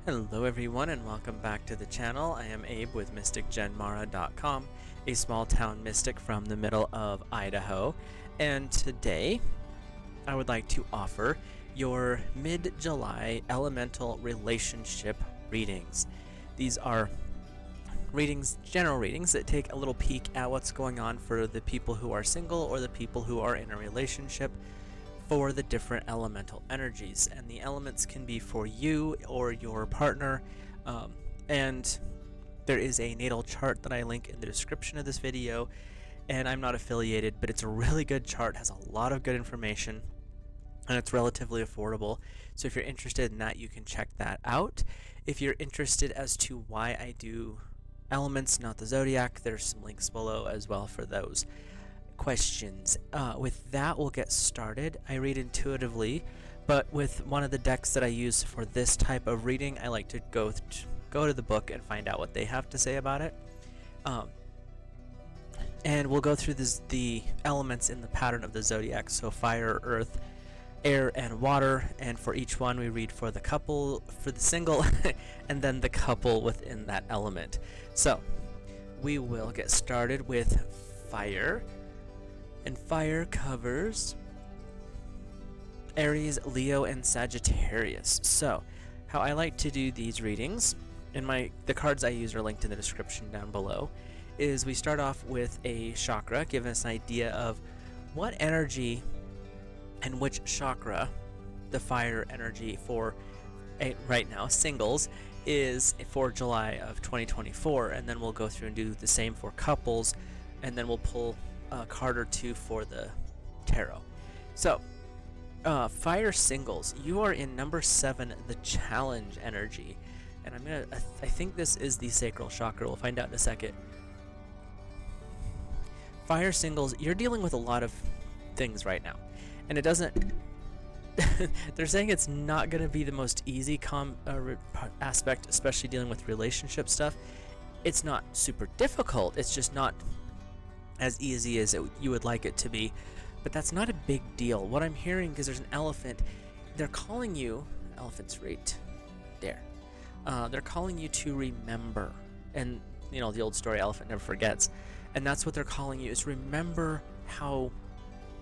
Hello everyone and welcome back to the channel. I am Abe with MysticGenMara.com, a small town mystic from the middle of Idaho, and today I would like to offer your mid-July elemental relationship readings. These are general readings that take a little peek at what's going on for the people who are single or the people who are in a relationship for the different elemental energies, and the elements can be for you or your partner, and there is a natal chart that I link in the description of this video, and I'm not affiliated, but it's a really good chart, has a lot of good information, and it's relatively affordable. So if you're interested in that, you can check that out. If you're interested as to why I do elements, not the zodiac, there's some links below as well for those questions. With that, we'll get started. I read intuitively, but with one of the decks that I use for this type of reading, I like to go to the book and find out what they have to say about it. And we'll go through the elements in the pattern of the zodiac, so fire, earth, air, and water, and for each one we read for the couple, for the single, and then the couple within that element. So we will get started with fire. And fire covers Aries, Leo, and Sagittarius. So, how I like to do these readings, and the cards I use are linked in the description down below, is we start off with a chakra, give us an idea of what energy and which chakra the fire energy for right now, singles, is for July of 2024, and then we'll go through and do the same for couples, and then we'll pull a card or two for the tarot. So, fire singles, you are in number 7, the challenge energy, and I think this is the sacral chakra. We'll find out in a second. Fire singles, you're dealing with a lot of things right now, and it doesn't. They're saying it's not going to be the most easy aspect, especially dealing with relationship stuff. It's not super difficult. It's just not as easy as you would like it to be, but that's not a big deal. What I'm hearing, because there's an elephant, they're calling you, elephant's right there, they're calling you to remember, and you know the old story, elephant never forgets, and that's what they're calling you, is remember how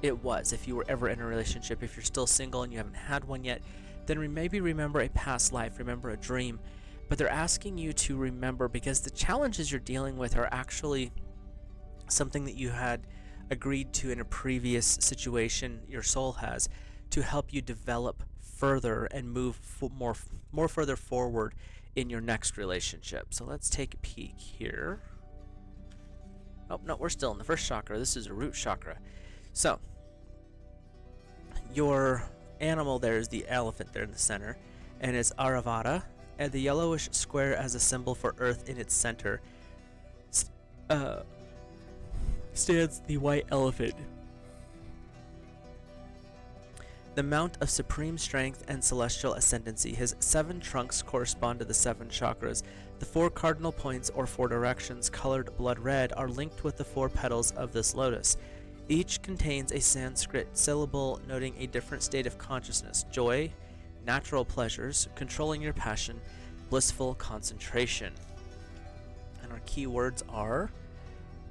it was. If you were ever in a relationship, if you're still single and you haven't had one yet, then maybe remember a past life, remember a dream, but they're asking you to remember because the challenges you're dealing with are actually something that you had agreed to in a previous situation, your soul has, to help you develop further and move more further forward in your next relationship. So let's take a peek here. Oh no, we're still in the first chakra. This is a root chakra. So your animal there is the elephant there in the center, and it's Aravata, and the yellowish square as a symbol for earth in its center stands the white elephant. The mount of supreme strength and celestial ascendancy. His 7 trunks correspond to the 7 chakras. The 4 cardinal points, or 4 directions, colored blood red, are linked with the 4 petals of this lotus. Each contains a Sanskrit syllable noting a different state of consciousness: joy, natural pleasures, controlling your passion, blissful concentration. And our keywords are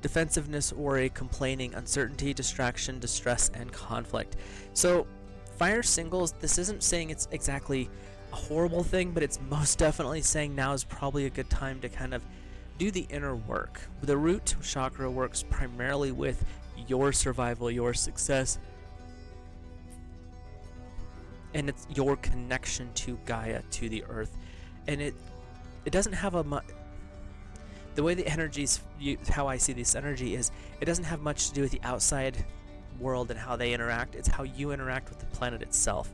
defensiveness, worry, complaining, uncertainty, distraction, distress, and conflict. So, fire singles, this isn't saying it's exactly a horrible thing, but it's most definitely saying now is probably a good time to kind of do the inner work. The root chakra works primarily with your survival, your success, and it's your connection to Gaia, to the earth. And it doesn't have the way the energies, how I see this energy is, it doesn't have much to do with the outside world and how they interact. It's how you interact with the planet itself.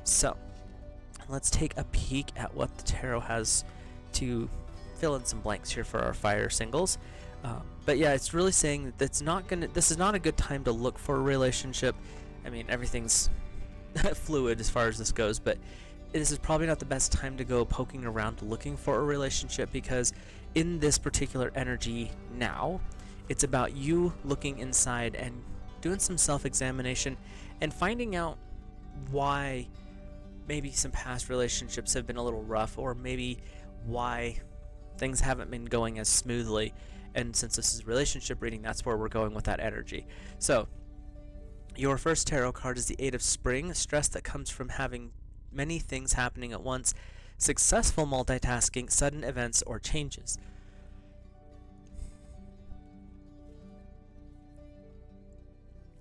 So, let's take a peek at what the tarot has to fill in some blanks here for our fire singles. But yeah, it's really saying that this is not a good time to look for a relationship. I mean, everything's fluid as far as this goes, but this is probably not the best time to go poking around looking for a relationship, because in this particular energy now, it's about you looking inside and doing some self-examination and finding out why maybe some past relationships have been a little rough, or maybe why things haven't been going as smoothly. And since this is relationship reading, that's where we're going with that energy. So your first tarot card is the Eight of Spring, stress that comes from having many things happening at once, successful multitasking, sudden events, or changes.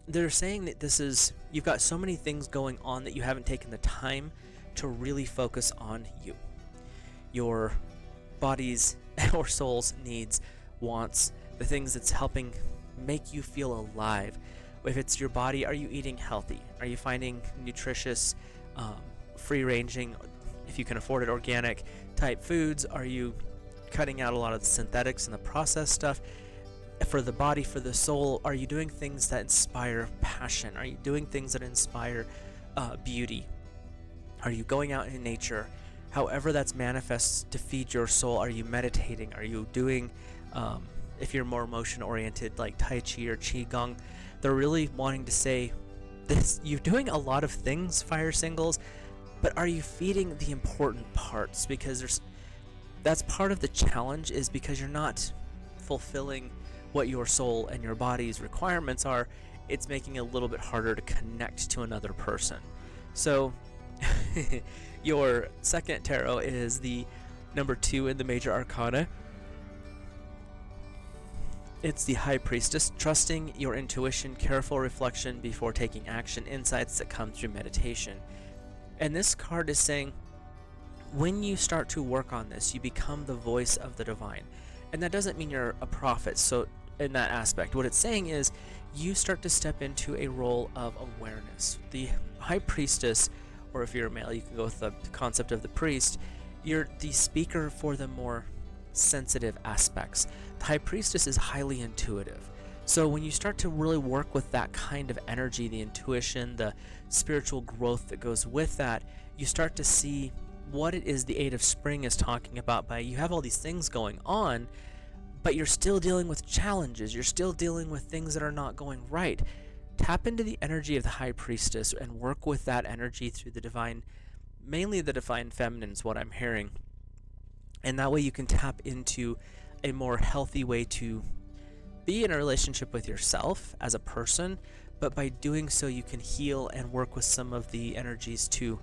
They're saying that this is, you've got so many things going on that you haven't taken the time to really focus on you. Your body's or soul's needs, wants, the things that's helping make you feel alive. If it's your body, are you eating healthy? Are you finding nutritious, free-ranging, if you can afford it, organic type foods? Are you cutting out a lot of the synthetics and the processed stuff? For the body, for the soul, are you doing things that inspire passion? Are you doing things that inspire beauty? Are you going out in nature? However that's manifests to feed your soul. Are you meditating? Are you doing, if you're more emotion oriented, like Tai Chi or Qigong? They're really wanting to say this, you're doing a lot of things, fire singles, but are you feeding the important parts? Because that's part of the challenge, is because you're not fulfilling what your soul and your body's requirements are. It's making it a little bit harder to connect to another person. So your second tarot is the number 2 in the major arcana. It's the High Priestess, trusting your intuition, careful reflection before taking action, insights that come through meditation. And this card is saying, when you start to work on this, you become the voice of the divine. And that doesn't mean you're a prophet, so in that aspect, what it's saying is you start to step into a role of awareness. The High Priestess, or if you're a male, you can go with the concept of the priest. You're the speaker for the more sensitive aspects. The High Priestess is highly intuitive. So when you start to really work with that kind of energy, the intuition, the spiritual growth that goes with that, you start to see what it is the Eight of Spring is talking about. By you have all these things going on, but you're still dealing with challenges. You're still dealing with things that are not going right. Tap into the energy of the High Priestess and work with that energy through the divine, mainly the divine feminine is what I'm hearing. And that way you can tap into a more healthy way to be in a relationship with yourself as a person, but by doing so you can heal and work with some of the energies too.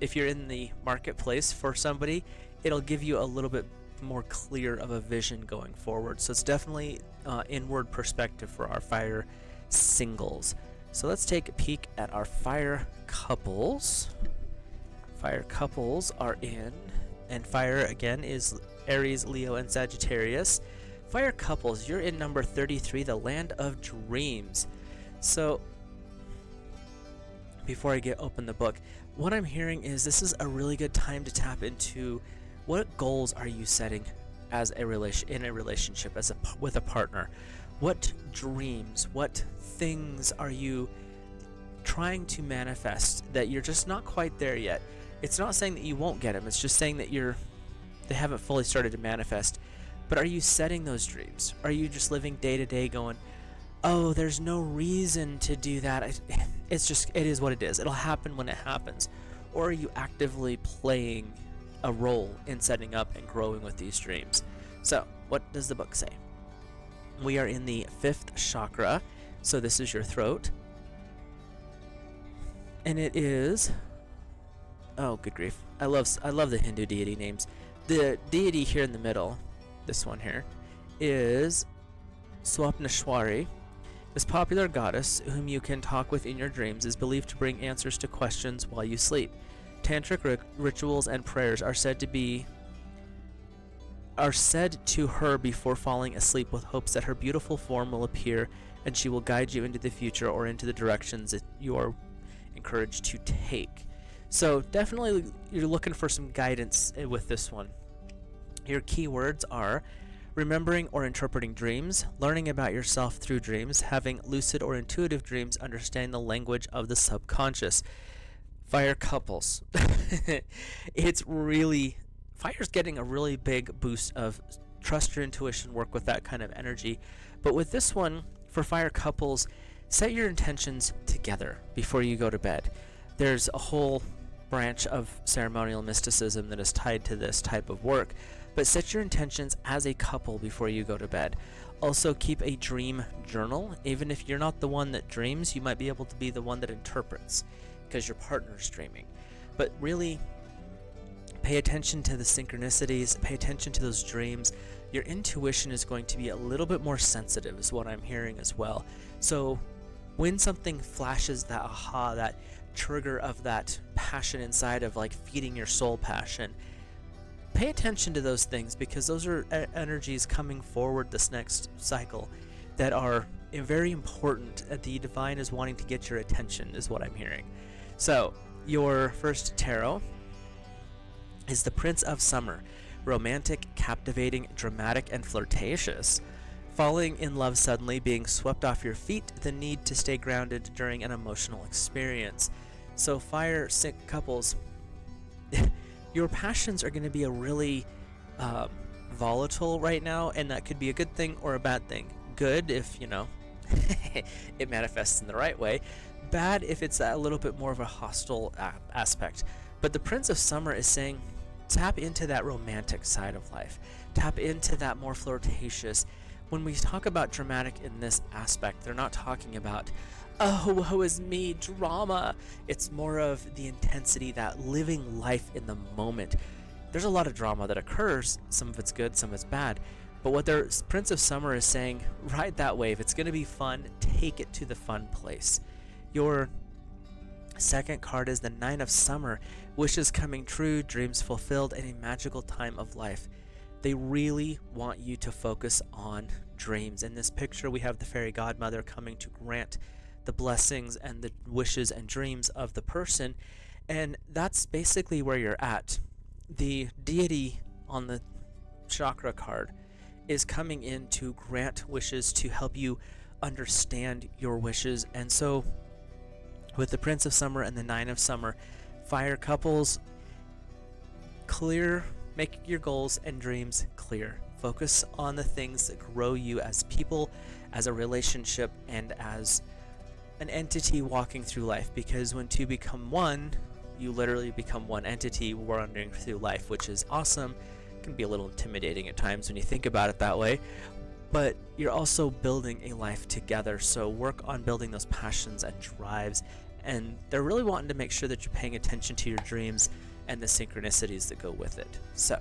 If you're in the marketplace for somebody, it'll give you a little bit more clear of a vision going forward. So it's definitely inward perspective for our fire singles. So let's take a peek at our fire couples. Fire couples are in, and fire again is Aries, Leo, and Sagittarius. Fire couples, you're in number 33, the Land of Dreams. So before I open the book, what I'm hearing is this is a really good time to tap into what goals are you setting as in a relationship, with a partner. What dreams, what things are you trying to manifest that you're just not quite there yet? It's not saying that you won't get them, it's just saying that they haven't fully started to manifest. But are you setting those dreams? Are you just living day to day going, oh, there's no reason to do that, it is what it is, it'll happen when it happens? Or are you actively playing a role in setting up and growing with these dreams? So what does the book say? We are in the 5th chakra, so this is your throat, and it is, oh good grief, I love the Hindu deity names. The deity here in the middle, this one here, is Swapneshwari. This popular goddess, whom you can talk with in your dreams, is believed to bring answers to questions while you sleep. Tantric rituals and prayers are said to her before falling asleep, with hopes that her beautiful form will appear and she will guide you into the future or into the directions that you are encouraged to take. So definitely you're looking for some guidance with this one. Your keywords are remembering or interpreting dreams, learning about yourself through dreams, having lucid or intuitive dreams, understanding the language of the subconscious. Fire couples. Fire's getting a really big boost of trust your intuition, work with that kind of energy. But with this one, for fire couples, set your intentions together before you go to bed. There's a whole branch of ceremonial mysticism that is tied to this type of work. But set your intentions as a couple before you go to bed. Also, keep a dream journal. Even if you're not the one that dreams, you might be able to be the one that interprets because your partner's dreaming. But really, pay attention to the synchronicities, pay attention to those dreams. Your intuition is going to be a little bit more sensitive, is what I'm hearing as well. So when something flashes that aha, that trigger of that passion inside of like feeding your soul passion, pay attention to those things, because those are energies coming forward this next cycle that are very important. The divine is wanting to get your attention, is what I'm hearing. So your first tarot is the Prince of Summer. Romantic, captivating, dramatic, and flirtatious. Falling in love suddenly, being swept off your feet, the need to stay grounded during an emotional experience. So fire couples, your passions are going to be a really volatile right now, and that could be a good thing or a bad thing. Good if, it manifests in the right way. Bad if it's a little bit more of a hostile aspect. But the Prince of Summer is saying, tap into that romantic side of life. Tap into that more flirtatious. When we talk about dramatic in this aspect, they're not talking about, oh, woe is me, drama. It's more of the intensity, that living life in the moment. There's a lot of drama that occurs. Some of it's good, some of it's bad. But what their Prince of Summer is saying, ride that wave. It's going to be fun. Take it to the fun place. Your second card is the Nine of Summer. Wishes coming true, dreams fulfilled, and a magical time of life. They really want you to focus on dreams. In this picture, we have the fairy godmother coming to grant the blessings and the wishes and dreams of the person, and that's basically where you're at. The deity on the chakra card is coming in to grant wishes, to help you understand your wishes. And so with the Prince of Summer and the Nine of Summer, fire couples, make your goals and dreams clear. Focus on the things that grow you as people, as a relationship, and as an entity walking through life. Because when two become one, you literally become one entity wandering through life, which is awesome. It can be a little intimidating at times when you think about it that way, but you're also building a life together. So work on building those passions and drives, and they're really wanting to make sure that you're paying attention to your dreams and the synchronicities that go with it. So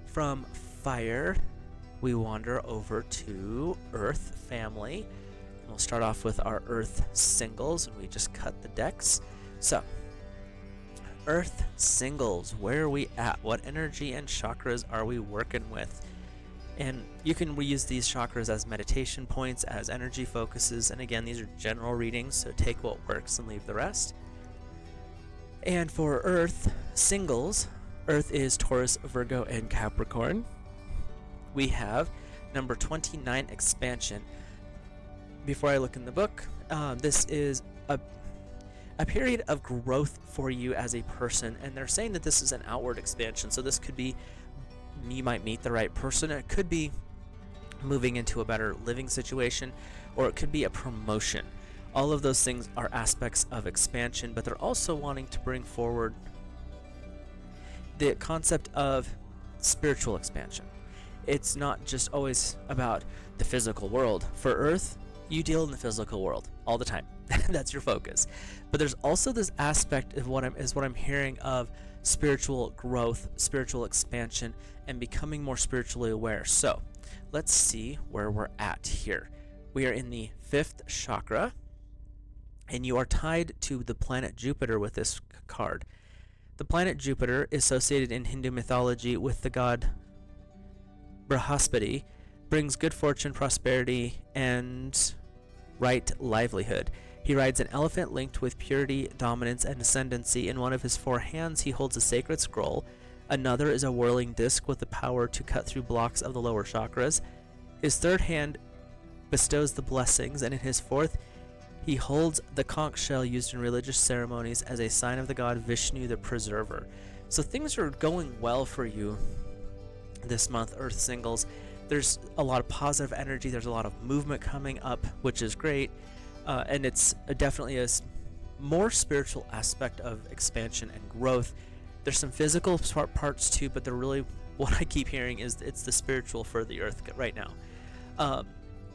from fire, we wander over to earth family, and we'll start off with our earth singles, and we just cut the decks. So earth singles, where are we at? What energy and chakras are we working with? And you can reuse these chakras as meditation points, as energy focuses, and again, these are general readings, so take what works and leave the rest. And for earth singles, earth is Taurus, Virgo, and Capricorn. We have number 29, expansion. Before I look in the book, this is a period of growth for you as a person, and they're saying that this is an outward expansion. So this could be, you might meet the right person, it could be moving into a better living situation, or it could be a promotion. All of those things are aspects of expansion, but they're also wanting to bring forward the concept of spiritual expansion. It's not just always about the physical world. For Earth, you deal in the physical world all the time. That's your focus. But there's also this aspect of what I'm hearing of spiritual growth, spiritual expansion, and becoming more spiritually aware. So let's see where we're at here. We are in the 5th chakra, and you are tied to the planet Jupiter with this card. The planet Jupiter is associated in Hindu mythology with the god Brihaspati, brings good fortune, prosperity, and right livelihood. He rides an elephant linked with purity, dominance, and ascendancy. In one of his 4 hands, he holds a sacred scroll. Another is a whirling disc with the power to cut through blocks of the lower chakras. His 3rd hand bestows the blessings, and in his 4th, he holds the conch shell used in religious ceremonies as a sign of the god Vishnu, the preserver. So things are going well for you this month, Earth singles. There's a lot of positive energy. There's a lot of movement coming up, which is great. And it's definitely more spiritual aspect of expansion and growth. There's some physical parts too, but they're really what I keep hearing is it's the spiritual for the earth right now.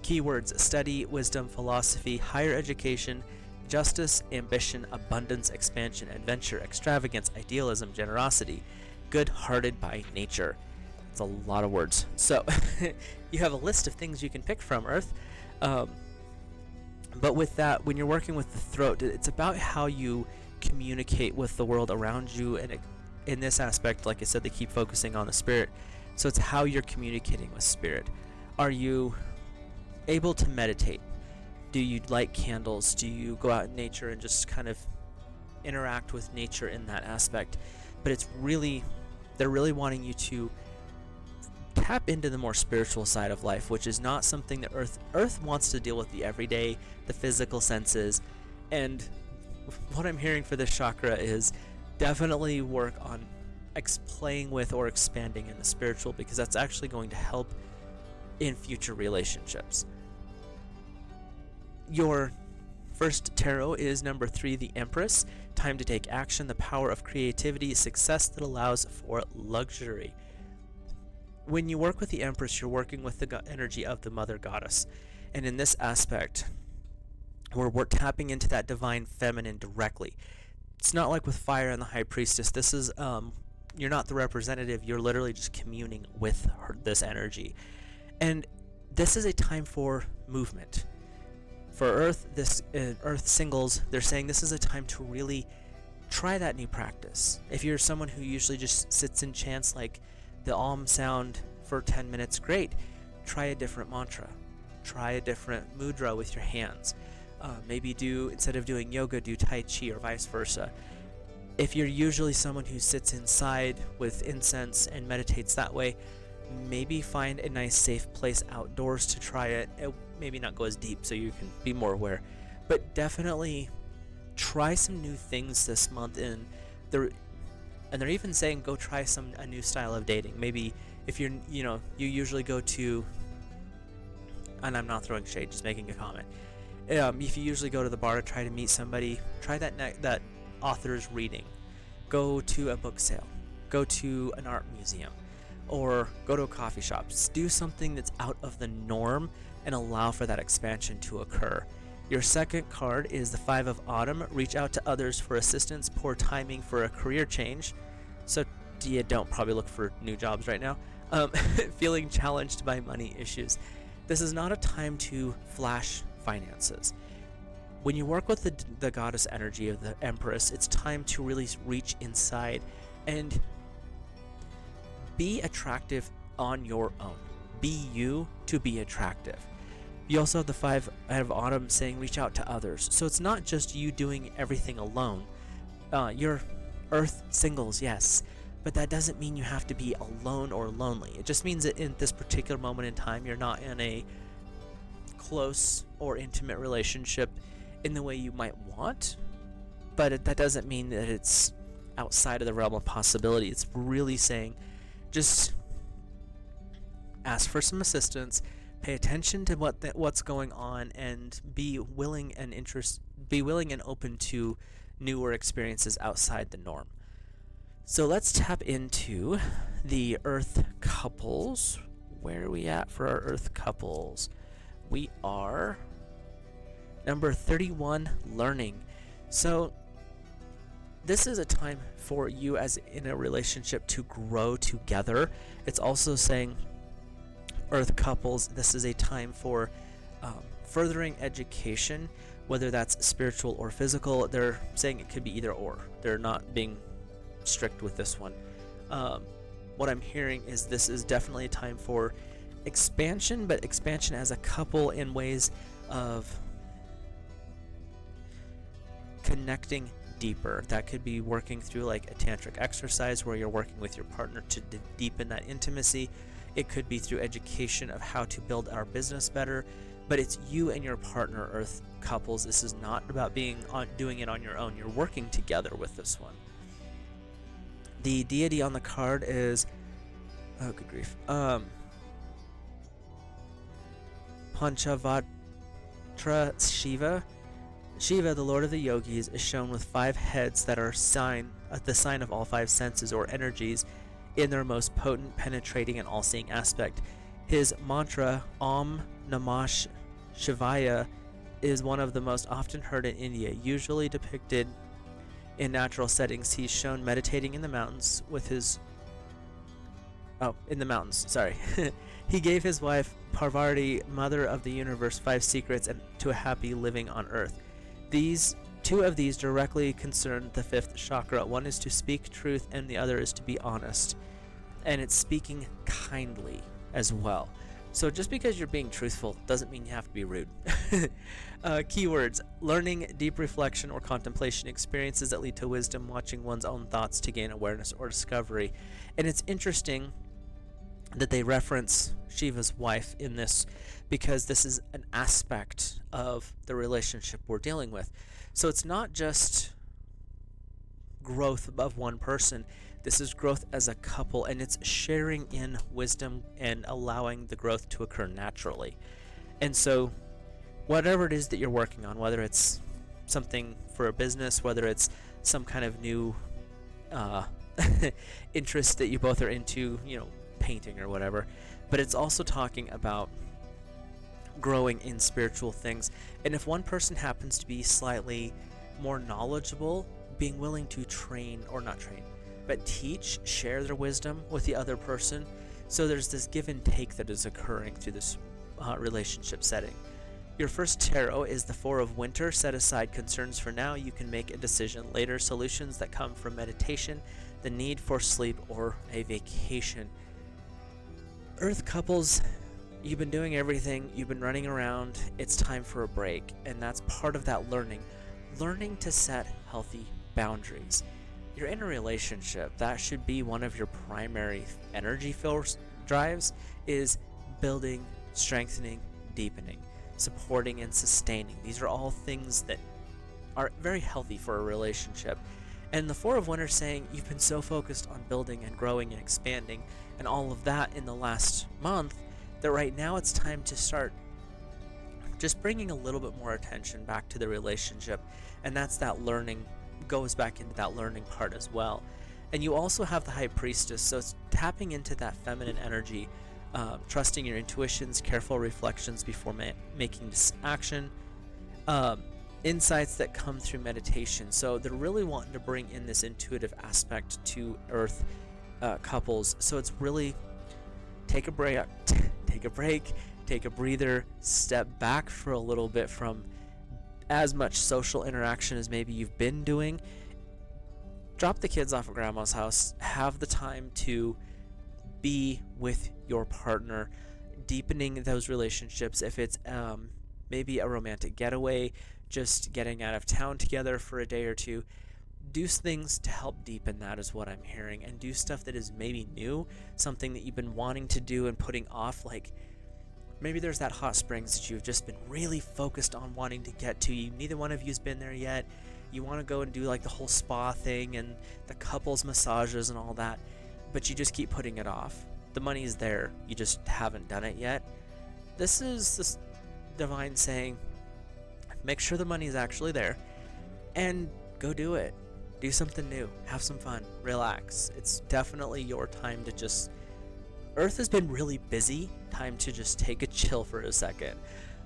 Keywords: study, wisdom, philosophy, higher education, justice, ambition, abundance, expansion, adventure, extravagance, idealism, generosity, good-hearted by nature. It's a lot of words. So you have a list of things you can pick from, Earth. But with that, when you're working with the throat, it's about how you communicate with the world around you. And in this aspect, like I said, they keep focusing on the spirit. So it's how you're communicating with spirit. Are you able to meditate? Do you light candles? Do you go out in nature and just kind of interact with nature in that aspect? But it's really, they're really wanting you to tap into the more spiritual side of life, which is not something that Earth wants to deal with the everyday, the physical senses. And what I'm hearing for this chakra is definitely work on playing with or expanding in the spiritual, because that's actually going to help in future relationships. Your first tarot is number 3, the Empress. Time to take action, the power of creativity, success that allows for luxury. When you work with the Empress, you're working with the energy of the Mother Goddess. And in this aspect, we're tapping into that divine feminine directly. It's not like with fire and the High Priestess. This is, you're not the representative. You're literally just communing with this energy. And this is a time for movement. For Earth, Earth singles, they're saying this is a time to really try that new practice. If you're someone who usually just sits in chants like the Om sound for 10 minutes, great. Try a different mantra. Try a different mudra with your hands. Maybe instead of doing yoga, do Tai Chi or vice versa. If you're usually someone who sits inside with incense and meditates that way, maybe find a nice safe place outdoors to try it. Maybe not go as deep so you can be more aware, but definitely try some new things this month. And they're even saying go try a new style of dating. Maybe if you usually go to, and I'm not throwing shade, just making a comment. If you usually go to the bar to try to meet somebody, try that author's reading. Go to a book sale. Go to an art museum. Or go to a coffee shop. Do something that's out of the norm and allow for that expansion to occur. Your second card is the 5 of Autumn. Reach out to others for assistance. Poor timing for a career change. So you don't probably look for new jobs right now. Feeling challenged by money issues. This is not a time to flash finances. When you work with the goddess energy of the Empress, it's time to really reach inside and be attractive on your own. Be you to be attractive. You also have the 5 of Autumn saying reach out to others. So it's not just you doing everything alone. You're Earth singles, yes, but that doesn't mean you have to be alone or lonely. It just means that in this particular moment in time, you're not in a close or intimate relationship in the way you might want, but that doesn't mean that it's outside of the realm of possibility. It's really saying just ask for some assistance, pay attention to what's going on, and be willing and open to newer experiences outside the norm. So let's tap into the Earth couples. Where are we at for our Earth couples? We are number 31, learning. So this is a time for you as in a relationship to grow together. It's also saying, Earth couples, this is a time for furthering education, whether that's spiritual or physical. They're saying it could be either or. They're not being strict with this one. What I'm hearing is this is definitely a time for expansion, but expansion as a couple in ways of connecting deeper. That could be working through like a tantric exercise where you're working with your partner to deepen that intimacy. It could be through education of how to build our business better, but it's you and your partner, Earth couples. This is not about doing it on your own. You're working together with this one. The deity on the card is, oh good grief, Panchavatra Shiva. Shiva, the lord of the yogis, is shown with 5 heads that are the sign of all 5 senses or energies in their most potent, penetrating, and all-seeing aspect. His mantra, Om Namah Shivaya, is one of the most often heard in India, usually depicted in natural settings. He's shown meditating in the mountains with his... Oh, in the mountains, sorry. He gave his wife, Parvati, mother of the universe, 5 secrets to a happy living on earth. Two of these directly concern the 5th chakra. One is to speak truth and the other is to be honest. And it's speaking kindly as well. So just because you're being truthful doesn't mean you have to be rude. Keywords: learning, deep reflection or contemplation, experiences that lead to wisdom, watching one's own thoughts to gain awareness or discovery. And it's interesting that they reference Shiva's wife in this, because this is an aspect of the relationship we're dealing with. So it's not just growth of one person. This is growth as a couple, and it's sharing in wisdom and allowing the growth to occur naturally. And so whatever it is that you're working on, whether it's something for a business, whether it's some kind of new interest that you both are into, painting or whatever, but it's also talking about growing in spiritual things. And if one person happens to be slightly more knowledgeable, being willing to teach, share their wisdom with the other person. So there's this give and take that is occurring through this relationship setting. Your first tarot is the 4 of Winter. Set aside concerns for now. You can make a decision later. Solutions that come from meditation, the need for sleep, or a vacation. Earth couples, you've been doing everything. You've been running around. It's time for a break. And that's part of that learning. Learning to set healthy boundaries. You're in a relationship. That should be one of your primary energy force drives, is building, strengthening, deepening, supporting, and sustaining. These are all things that are very healthy for a relationship. And the 4 of Winter saying you've been so focused on building and growing and expanding and all of that in the last month that right now it's time to start just bringing a little bit more attention back to the relationship. And that's that learning, goes back into that learning part as well. And you also have the High Priestess, so it's tapping into that feminine energy, trusting your intuitions, careful reflections before making this action, insights that come through meditation. So they're really wanting to bring in this intuitive aspect to Earth couples. So it's really take a break, take a breather, step back for a little bit from as much social interaction as maybe you've been doing. Drop the kids off at grandma's house. Have the time to be with your partner, deepening those relationships. If it's maybe a romantic getaway, just getting out of town together for a day or two, do things to help deepen that is what I'm hearing. And do stuff that is maybe new, something that you've been wanting to do and putting off. Like maybe there's that hot springs that you've just been really focused on wanting to get to. Neither one of you's been there yet. You want to go and do like the whole spa thing and the couples massages and all that, but you just keep putting it off. The money's there, you just haven't done it yet. This is this divine saying, make sure the money is actually there and go do it. Do something new, have some fun, relax. It's definitely your time to just... Earth has been really busy. Time to just take a chill for a second.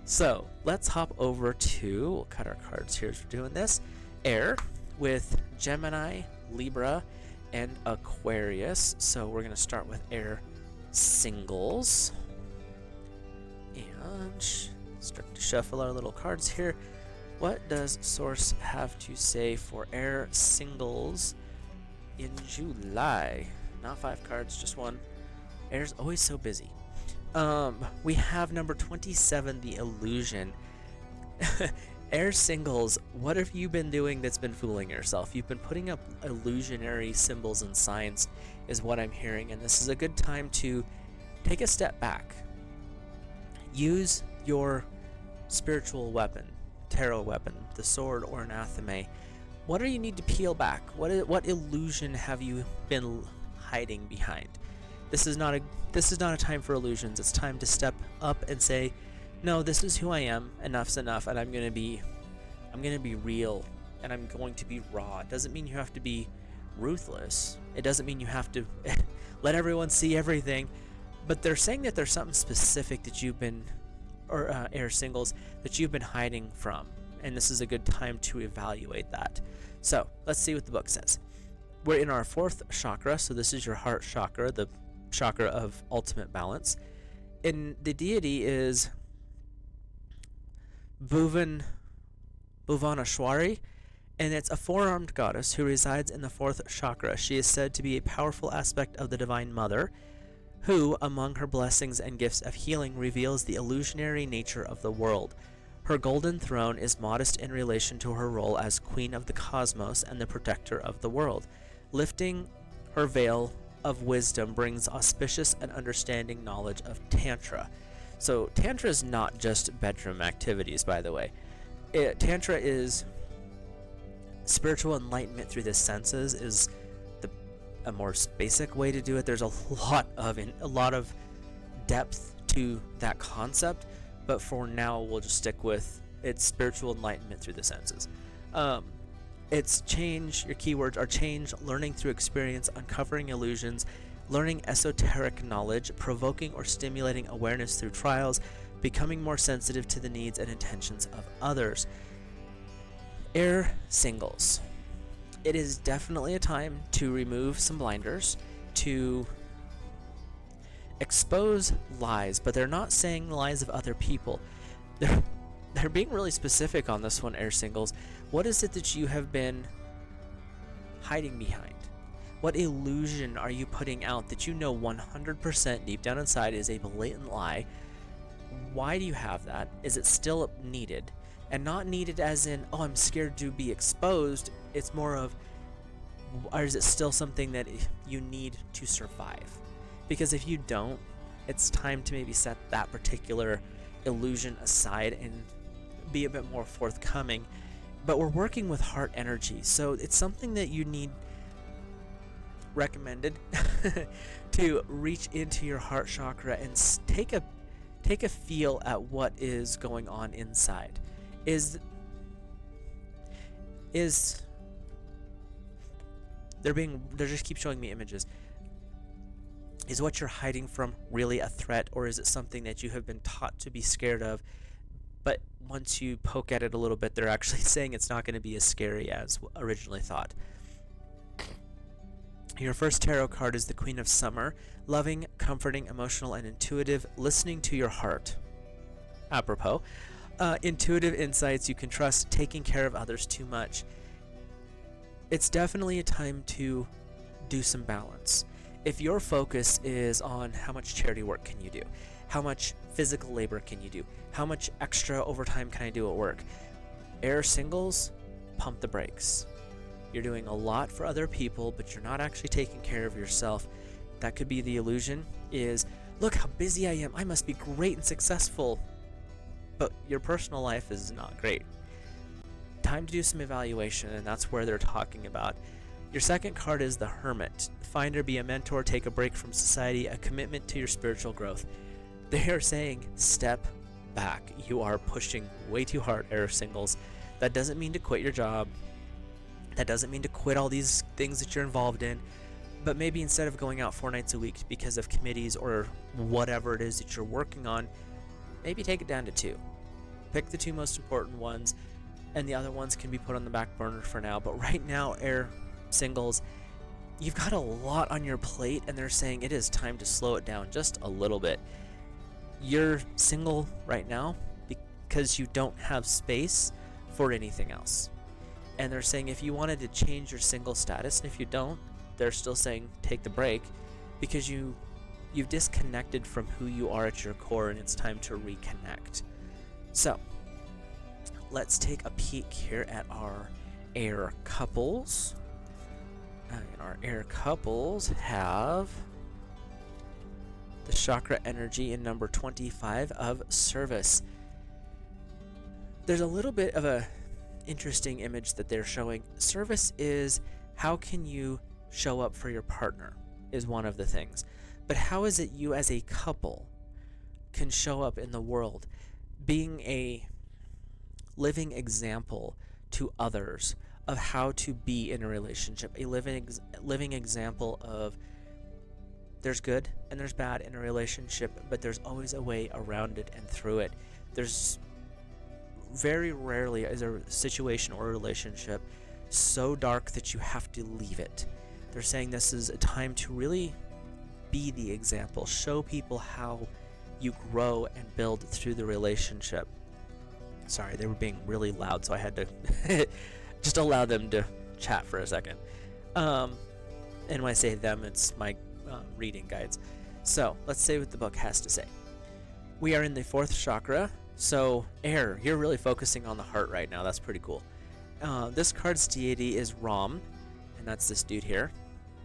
So let's hop over to, we'll cut our cards here as we're doing this, Air, with Gemini, Libra, and Aquarius. So we're going to start with Air singles. And start to shuffle our little cards here. What does Source have to say for Air singles in July? Not 5 cards, just 1. Air's always so busy. We have number 27, The Illusion. Air singles, what have you been doing that's been fooling yourself? You've been putting up illusionary symbols and signs is what I'm hearing, and this is a good time to take a step back. Use your spiritual weapon, tarot weapon, the sword or anathema. What do you need to peel back? What illusion have you been hiding behind? This is not a time for illusions. It's time to step up and say, no, this is who I am. Enough's enough, and I'm going to be I'm going to be real, and I'm going to be raw. It doesn't mean you have to be ruthless. It doesn't mean you have to let everyone see everything. But they're saying that there's something specific that you've been, or air singles, that you've been hiding from. And this is a good time to evaluate that. So let's see what the book says. We're in our fourth chakra, so this is your heart chakra, the chakra of ultimate balance. And the deity is Bhuvaneshwari, and it's a four-armed goddess who resides in the fourth chakra. She is said to be a powerful aspect of the Divine Mother, who, among her blessings and gifts of healing, reveals the illusionary nature of the world. Her golden throne is modest in relation to her role as Queen of the Cosmos and the protector of the world. Lifting her veil of wisdom brings auspicious and understanding knowledge of Tantra. So Tantra is not just bedroom activities, by the way. Tantra is spiritual enlightenment through the senses, is a more basic way to do it. There's a lot of depth to that concept, but for now we'll just stick with it's spiritual enlightenment through the senses. It's change. Your keywords are change, learning through experience, uncovering illusions, learning esoteric knowledge, provoking or stimulating awareness through trials, becoming more sensitive to the needs and intentions of others. Air singles. It is definitely a time to remove some blinders, to expose lies, but they're not saying lies of other people. They're being really specific on this one, air singles. What is it that you have been hiding behind? What illusion are you putting out that you know 100% deep down inside is a blatant lie? Why do you have that? Is it still needed? And not needed as in, oh, I'm scared to be exposed. It's more of, or is it still something that you need to survive? Because if you don't, it's time to maybe set that particular illusion aside and be a bit more forthcoming. But we're working with heart energy, so it's something that you need recommended to reach into your heart chakra and take a feel at what is going on inside. Is they just keep showing me images. Is what you're hiding from really a threat, or is it something that you have been taught to be scared of, but once you poke at it a little bit, they're actually saying it's not going to be as scary as originally thought? Your first tarot card is the Queen of Summer, loving, comforting, emotional, and intuitive, listening to your heart. Apropos, intuitive insights you can trust, taking care of others too much. It's definitely a time to do some balance. If your focus is on how much charity work can you do, how much physical labor can you do, how much extra overtime can I do at work, air singles, pump the brakes. You're doing a lot for other people, but you're not actually taking care of yourself. That could be the illusion is, look how busy I am, I must be great and successful, but your personal life is not great. Time to do some evaluation, and that's where they're talking about. Your second card is the Hermit. Find or be a mentor, take a break from society, a commitment to your spiritual growth. They are saying, step back. You are pushing way too hard, air singles. That doesn't mean to quit your job. That doesn't mean to quit all these things that you're involved in. But maybe instead of going out 4 nights a week because of committees or whatever it is that you're working on, maybe take it down to 2. Pick the 2 most important ones, and the other ones can be put on the back burner for now. But right now, air singles, you've got a lot on your plate, and they're saying it is time to slow it down just a little bit. You're single right now because you don't have space for anything else. And they're saying if you wanted to change your single status, and if you don't, they're still saying take the break, because you've disconnected from who you are at your core, and it's time to reconnect. So let's take a peek here at our air couples. And our air couples have the chakra energy in number 25 of service. There's a little bit of a interesting image that they're showing. Service is how can you show up for your partner is one of the things. But how is it you as a couple can show up in the world? Being a living example to others of how to be in a relationship, a living example of there's good and there's bad in a relationship, but there's always a way around it and through it. There's very rarely is a situation or a relationship so dark that you have to leave it. They're saying this is a time to really be the example, show people how you grow and build through the relationship. Sorry, they were being really loud, so I had to just allow them to chat for a second. And when I say them, it's my reading guides. So let's say what the book has to say. We are in the 4th chakra, so air. You're really focusing on the heart right now. That's pretty cool. This card's deity is Ram, and that's this dude here.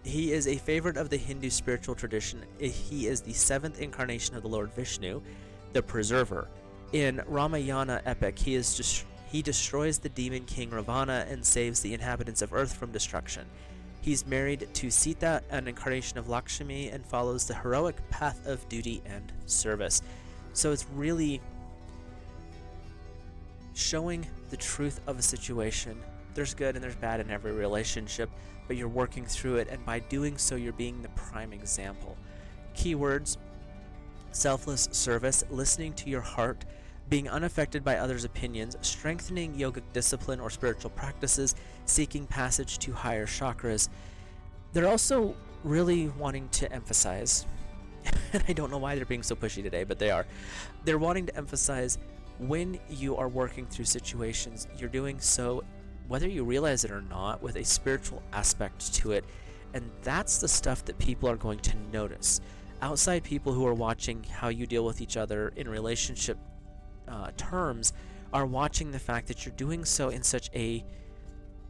He is a favorite of the Hindu spiritual tradition. He is the 7th incarnation of the Lord Vishnu, the preserver. In Ramayana epic, he destroys the demon king Ravana and saves the inhabitants of Earth from destruction. He's married to Sita, an incarnation of Lakshmi, and follows the heroic path of duty and service. So it's really showing the truth of a situation. There's good and there's bad in every relationship, but you're working through it, and by doing so, you're being the prime example. Keywords: selfless service, listening to your heart, being unaffected by others' opinions, strengthening yogic discipline or spiritual practices, seeking passage to higher chakras. They're also really wanting to emphasize, and I don't know why they're being so pushy today, but they are. They're wanting to emphasize when you are working through situations, you're doing so, whether you realize it or not, with a spiritual aspect to it. And that's the stuff that people are going to notice. Outside people who are watching how you deal with each other in relationship terms are watching the fact that you're doing so in such a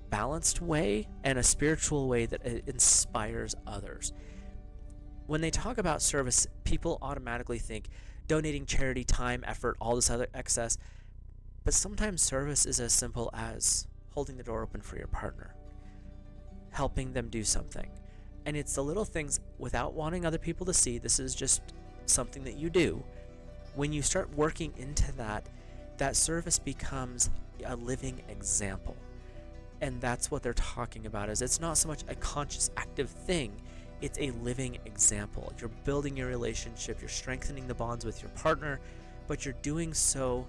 balanced way and a spiritual way that it inspires others. When they talk about service, people automatically think donating charity, time, effort, all this other excess. But sometimes service is as simple as holding the door open for your partner, helping them do something. And it's the little things without wanting other people to see. This is just something that you do. When you start working into that, that service becomes a living example. And that's what they're talking about, is it's not so much a conscious active thing, it's a living example. You're building your relationship, you're strengthening the bonds with your partner, but you're doing so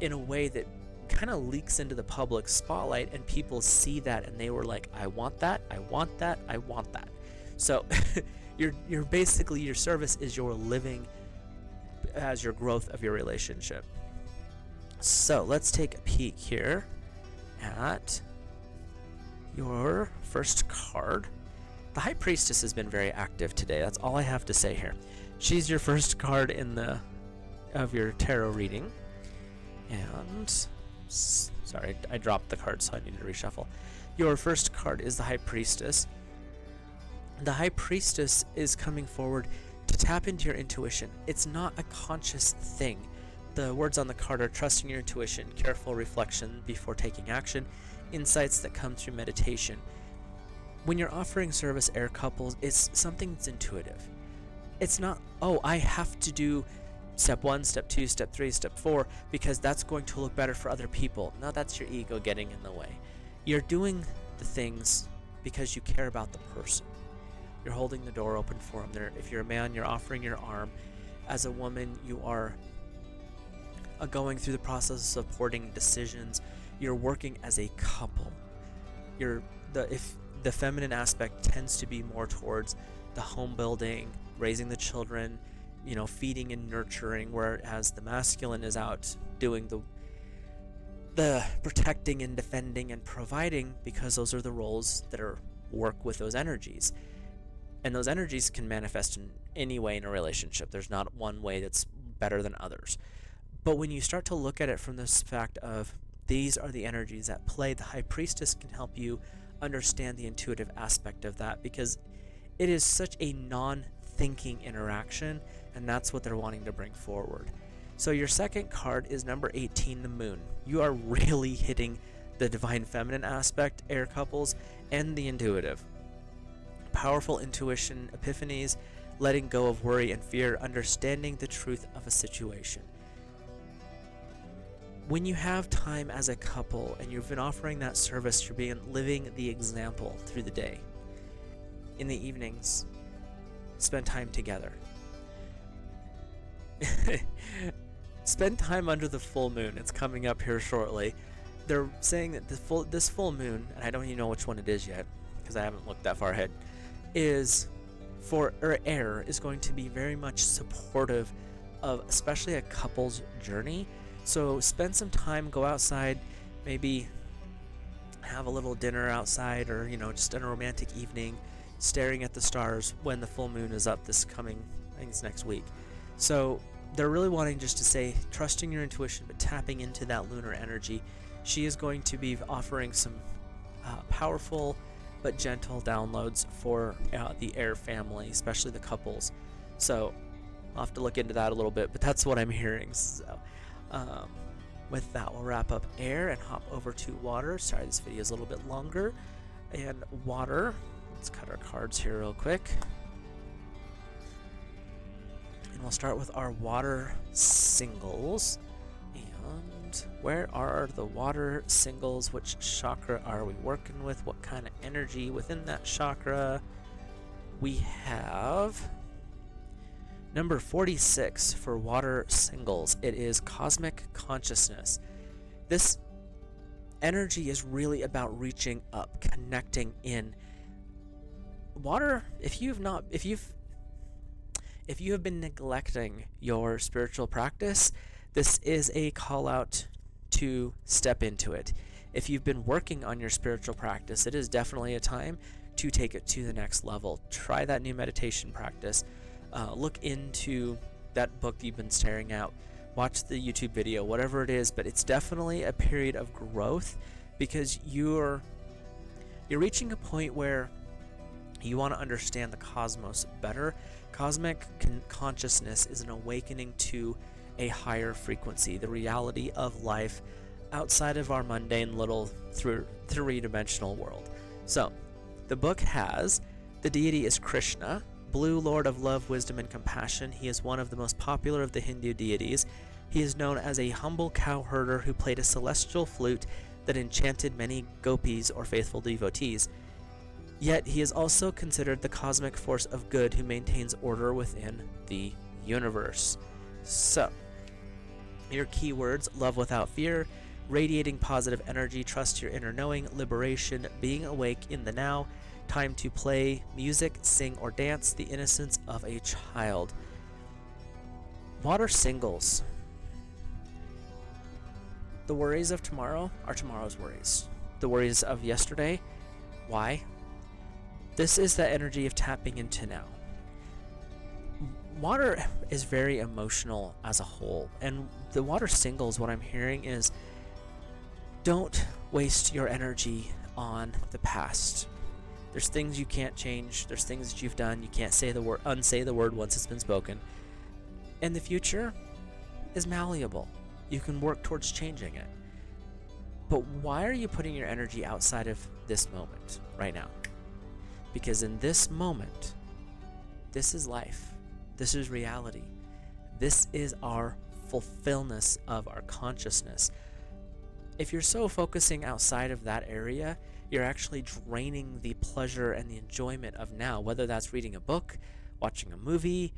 in a way that kind of leaks into the public spotlight, and people see that and they were like, I want that, I want that, I want that. So you're basically, your service is your living as your growth of your relationship. So let's take a peek here at your first card. The High Priestess has been very active today. That's all I have to say here. She's your first card of your tarot reading. And sorry, I dropped the card, so I need to reshuffle. Your first card is the High Priestess. The High Priestess is coming forward to tap into your intuition. It's not a conscious thing. The words on the card are trusting your intuition, careful reflection before taking action, insights that come through meditation. When you're offering service, air couples, it's something that's intuitive. It's not, oh, I have to do step 1, step 2, step 3, step 4, because that's going to look better for other people. No, that's your ego getting in the way. You're doing the things because you care about the person. You're holding the door open for them. If you're a man, you're offering your arm. As a woman, you are going through the process of supporting decisions. You're working as a couple. If the feminine aspect tends to be more towards the home building, raising the children, feeding and nurturing, whereas the masculine is out doing the protecting and defending and providing, because those are the roles that work with those energies. And those energies can manifest in any way in a relationship. There's not one way that's better than others. But when you start to look at it from this fact of these are the energies at play, the High Priestess can help you understand the intuitive aspect of that, because it is such a non-thinking interaction, and that's what they're wanting to bring forward. So your second card is number 18, the Moon. You are really hitting the divine feminine aspect, air couples, and the intuitive. Powerful intuition, epiphanies, letting go of worry and fear, understanding the truth of a situation. when you have time as a couple and you've been offering that service, you're being living the example through the day. In the evenings, spend time together. Spend time under the full moon. It's coming up here shortly. They're saying that this full moon, and I don't even know which one it is yet because I haven't looked that far ahead, is for air is going to be very much supportive of especially a couple's journey. So spend some time, go outside, maybe have a little dinner outside, or just a romantic evening staring at the stars when the full moon is up this coming, I think it's next week. So they're really wanting just to say, trusting your intuition, but tapping into that lunar energy. She is going to be offering some powerful but gentle downloads for the air family, especially the couples. So I'll have to look into that a little bit, but that's what I'm hearing. So with that, we'll wrap up air and hop over to water. Sorry, this video is a little bit longer. And water, let's cut our cards here real quick. And we'll start with our water singles. And where are the water singles? Which chakra are we working with? What kind of energy within that chakra? We have number 46 for water singles. It is cosmic consciousness. This energy is really about reaching up, connecting in. Water, if you have been neglecting your spiritual practice, this is a call out to step into it. If you've been working on your spiritual practice, it is definitely a time to take it to the next level. Try that new meditation practice. Look into that book that you've been staring at. Watch the YouTube video, whatever it is, but it's definitely a period of growth because you're reaching a point where you want to understand the cosmos better. Cosmic consciousness is an awakening to a higher frequency, the reality of life outside of our mundane little three-dimensional world. So, the book has, the deity is Krishna, Blue Lord of Love, Wisdom, and Compassion. He is one of the most popular of the Hindu deities. He is known as a humble cow herder who played a celestial flute that enchanted many gopis or faithful devotees. Yet he is also considered the cosmic force of good who maintains order within the universe. So, your keywords: love without fear, radiating positive energy, trust your inner knowing, liberation, being awake in the now, time to play music, sing, or dance, the innocence of a child. Water singles. The worries of tomorrow are tomorrow's worries. The worries of yesterday, why? This is the energy of tapping into now. Water is very emotional as a whole, and the water singles, what I'm hearing is, don't waste your energy on the past. There's things you can't change. There's things that you've done. You can't say the word, unsay the word once it's been spoken. And the future is malleable. You can work towards changing it. But why are you putting your energy outside of this moment right now? Because in this moment, this is life. This is reality. This is our fulfillment of our consciousness. If you're so focusing outside of that area, you're actually draining the pleasure and the enjoyment of now, whether that's reading a book, watching a movie,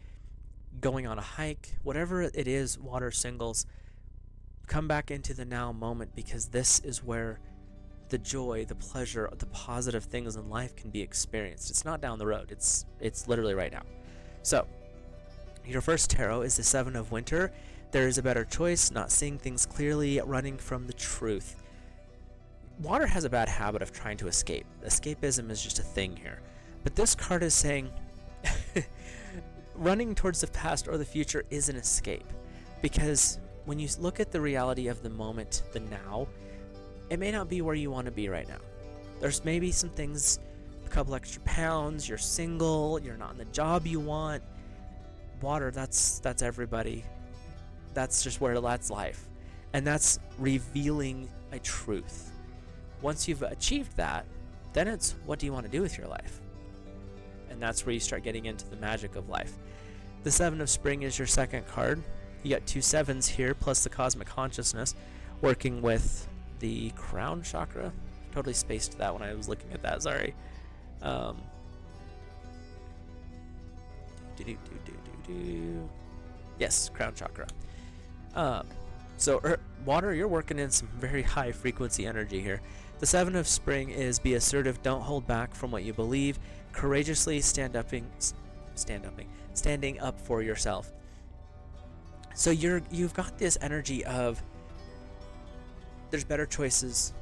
going on a hike, whatever it is. Water singles, come back into the now moment, because this is where the joy, the pleasure, the positive things in life can be experienced. It's not down the road. It's literally right now. So, your first tarot is the Seven of Winter. There is a better choice, not seeing things clearly, running from the truth. Water has a bad habit of trying to escape. Escapism is just a thing here. But this card is saying running towards the past or the future is an escape. Because when you look at the reality of the moment, the now, it may not be where you want to be right now. There's maybe some things, a couple extra pounds, you're single, you're not in the job you want. Water, that's everybody. That's just that's life. And that's revealing a truth. Once you've achieved that, then it's, what do you want to do with your life? And that's where you start getting into the magic of life. The Seven of Spring is your second card. You got two sevens here, plus the cosmic consciousness. working with the crown chakra. Totally spaced that when I was looking at that, sorry. Yes, crown chakra. So water, you're working in some very high frequency energy here. The Seven of Spring is be assertive, don't hold back from what you believe, courageously standing up for yourself. So you've got this energy of there's better choices.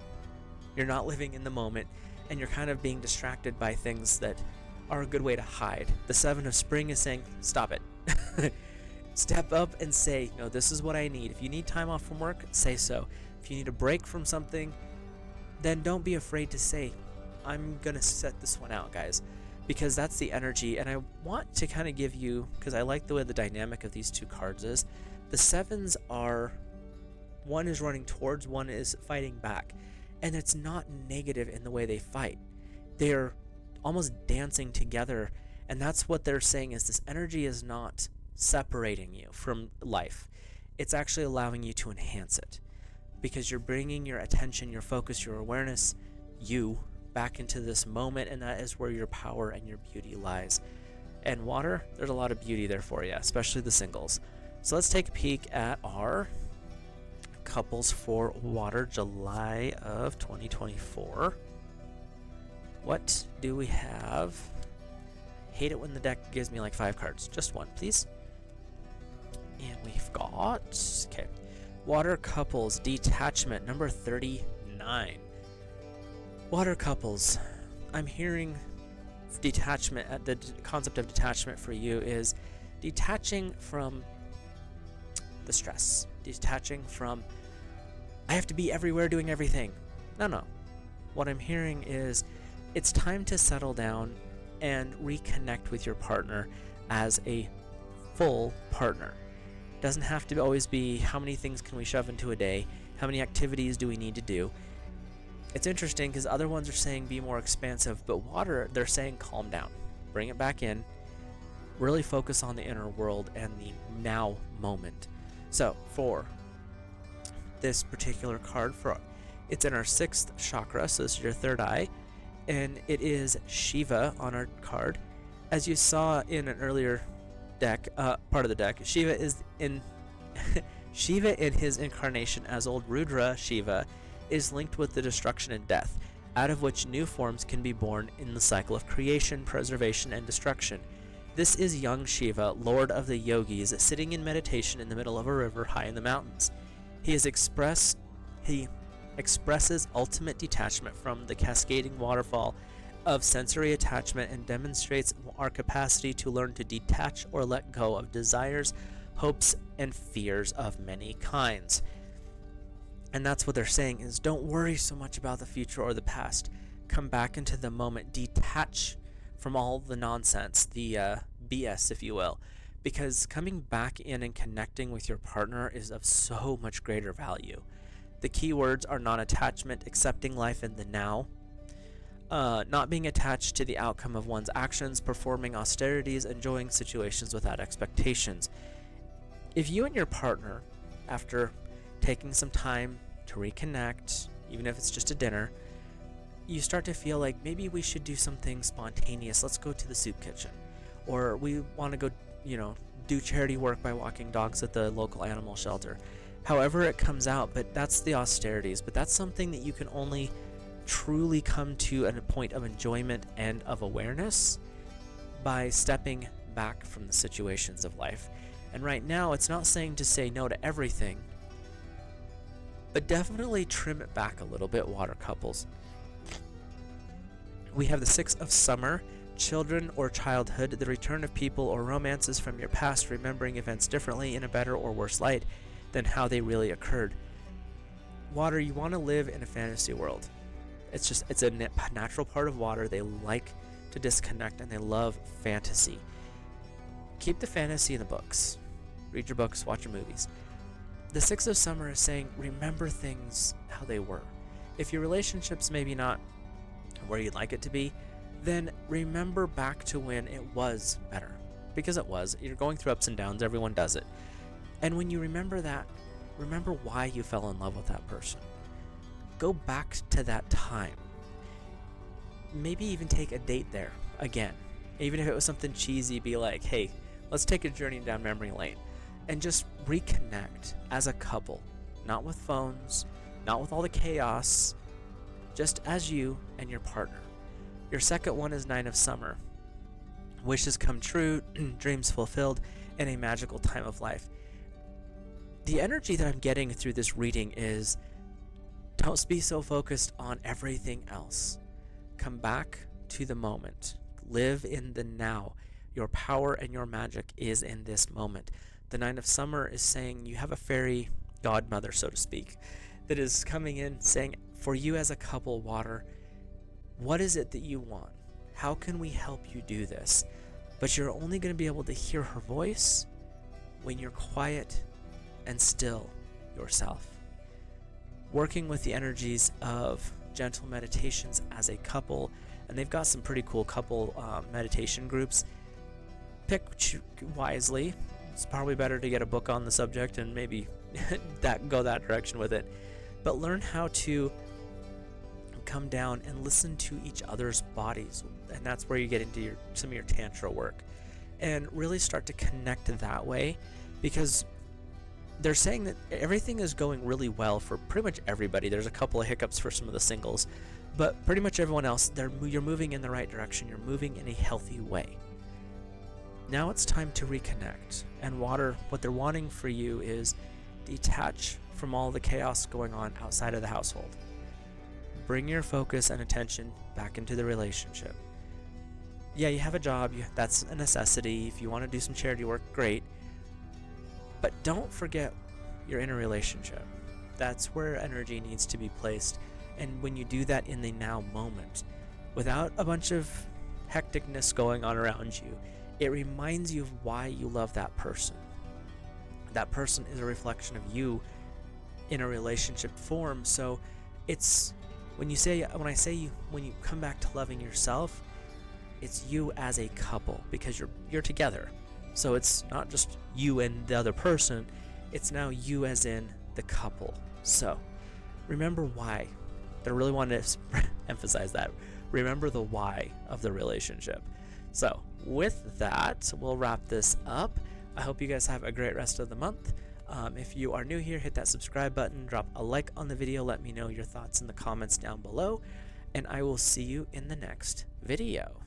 You're not living in the moment, and you're kind of being distracted by things that are a good way to hide. The Seven of Spring is saying, stop it. Step up and say, no, this is what I need. If you need time off from work, say so. If you need a break from something, then don't be afraid to say, I'm gonna set this one out, guys, because that's the energy. And I want to kind of give you, because I like the way the dynamic of these two cards is, the sevens are, one is running towards, one is fighting back, and it's not negative in the way they fight. They're almost dancing together, and that's what they're saying is this energy is not separating you from life. It's actually allowing you to enhance it, because you're bringing your attention, your focus, your awareness, you back into this moment, and that is where your power and your beauty lies. And water, there's a lot of beauty there for you, especially the singles. So let's take a peek at our couples for water, July of 2024. What do we have? Hate it when the deck gives me like 5 cards. Just one, please. And we've got, okay, water couples, detachment, number 39. Water couples, I'm hearing detachment, the concept of detachment for you is detaching from the stress, detaching from, I have to be everywhere doing everything. No. What I'm hearing is it's time to settle down and reconnect with your partner as a full partner. Doesn't have to always be how many things can we shove into a day, how many activities do we need to do. It's interesting because other ones are saying be more expansive, but water, they're saying calm down, bring it back in, really focus on the inner world and the now moment. So for this particular card, it's in our 6th chakra, so this is your 3rd eye, and it is Shiva on our card. As you saw in an earlier deck, part of the deck, Shiva is in Shiva in his incarnation as old Rudra Shiva is linked with the destruction and death, out of which new forms can be born in the cycle of creation, preservation, and destruction. This is young Shiva, lord of the yogis, sitting in meditation in the middle of a river high in the mountains. He expresses ultimate detachment from the cascading waterfall of sensory attachment and demonstrates our capacity to learn to detach or let go of desires, hopes, and fears of many kinds. And that's what they're saying is don't worry so much about the future or the past. Come back into the moment. Detach from all the nonsense, the BS, if you will. Because coming back in and connecting with your partner is of so much greater value. The key words are non-attachment, accepting life in the now, not being attached to the outcome of one's actions, performing austerities, enjoying situations without expectations. If you and your partner, after taking some time to reconnect, even if it's just a dinner, you start to feel like maybe we should do something spontaneous. Let's go to the soup kitchen. Or we want to go, do charity work by walking dogs at the local animal shelter. However it comes out, but that's the austerities. But that's something that you can only truly come to at a point of enjoyment and of awareness by stepping back from the situations of life. And right now, it's not saying to say no to everything, but definitely trim it back a little bit, water couples. We have the 6 of summer, children or childhood, the return of people or romances from your past, remembering events differently in a better or worse light than how they really occurred. Water, you want to live in a fantasy world. It's a natural part of water. They like to disconnect and they love fantasy. Keep the fantasy in the books. Read your books, watch your movies. The 6 of summer is saying remember things how they were. If your relationship's maybe not where you'd like it to be, then remember back to when it was better. Because it was. You're going through ups and downs. Everyone does it. And when you remember that, remember why you fell in love with that person. Go back to that time. Maybe even take a date there again. Even if it was something cheesy, be like, hey, let's take a journey down memory lane and just reconnect as a couple. Not with phones, not with all the chaos, just as you and your partner. Your second one is Nine of Summer. Wishes come true, dreams fulfilled, and a magical time of life. The energy that I'm getting through this reading is, don't be so focused on everything else. Come back to the moment. Live in the now. Your power and your magic is in this moment. The Nine of Summer is saying you have a fairy godmother, so to speak, that is coming in saying, for you as a couple, Water, what is it that you want? How can we help you do this? But you're only going to be able to hear her voice when you're quiet and still yourself. Working with the energies of gentle meditations as a couple, and they've got some pretty cool couple meditation groups. Pick wisely. It's probably better to get a book on the subject and maybe go that direction with it. But learn how to come down and listen to each other's bodies, and that's where you get into some of your tantra work, and really start to connect that way, because they're saying that everything is going really well for pretty much everybody. There's a couple of hiccups for some of the singles, but pretty much everyone else, you're moving in the right direction. You're moving in a healthy way. Now it's time to reconnect. And Water, what they're wanting for you is detach from all the chaos going on outside of the household. Bring your focus and attention back into the relationship. Yeah, you have a job. That's a necessity. If you want to do some charity work, great. But don't forget your inner relationship. That's where energy needs to be placed. And when you do that in the now moment, without a bunch of hecticness going on around you, it reminds you of why you love that person. That person is a reflection of you in a relationship form. So it's when you come back to loving yourself, it's you as a couple, because you're together. So it's not just you and the other person, it's now you as in the couple. So remember why. I really want to emphasize that. Remember the why of the relationship. So with that, we'll wrap this up. I hope you guys have a great rest of the month. If you are new here, hit that subscribe button, drop a like on the video, let me know your thoughts in the comments down below, and I will see you in the next video.